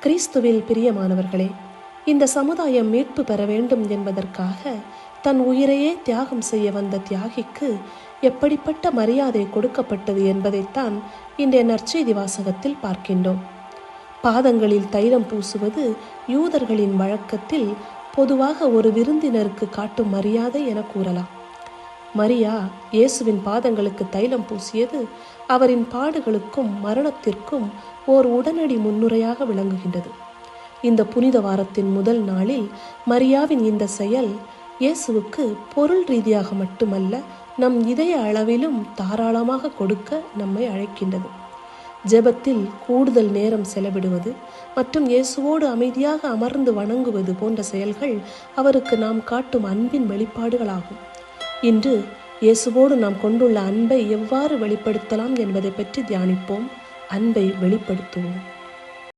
கிறிஸ்துவில் பிரியமானவர்களே, இந்த சமுதாயம் மீட்பு பெற வேண்டும் என்பதற்காக தன் உயிரையே தியாகம் செய்ய வந்த தியாகிக்கு எப்படிப்பட்ட மரியாதை கொடுக்கப்பட்டது என்பதைத்தான் இன்றைய நற்செய்தி வாசகத்தில் பார்க்கின்றோம். பாதங்களில் தைலம் பூசுவது யூதர்களின் வழக்கத்தில் பொதுவாக ஒரு விருந்தினருக்கு காட்டும் மரியாதை என கூறலாம். மரியா இயேசுவின் பாதங்களுக்கு தைலம் பூசியது அவரின் பாடுகளுக்கும் மரணத்திற்கும் ஓர் உடனடி முன்னுரையாக விளங்குகின்றது. இந்த புனித வாரத்தின் முதல் நாளில் மரியாவின் இந்த செயல் இயேசுவுக்கு பொருள் ரீதியாக மட்டுமல்ல, நம் இதய அளவிலும் தாராளமாக கொடுக்க நம்மை அழைக்கின்றது. ஜெபத்தில் கூடுதல் நேரம் செலவிடுவது மற்றும் இயேசுவோடு அமைதியாக அமர்ந்து வணங்குவது போன்ற செயல்கள் அவருக்கு நாம் காட்டும் அன்பின் வெளிப்பாடுகளாகும். இன்று இயேசுவோடு நாம் கொண்டுள்ள அன்பை எவ்வாறு வெளிப்படுத்தலாம் என்பதை பற்றி தியானிப்போம். அன்பை வெளிப்படுத்துவோம்.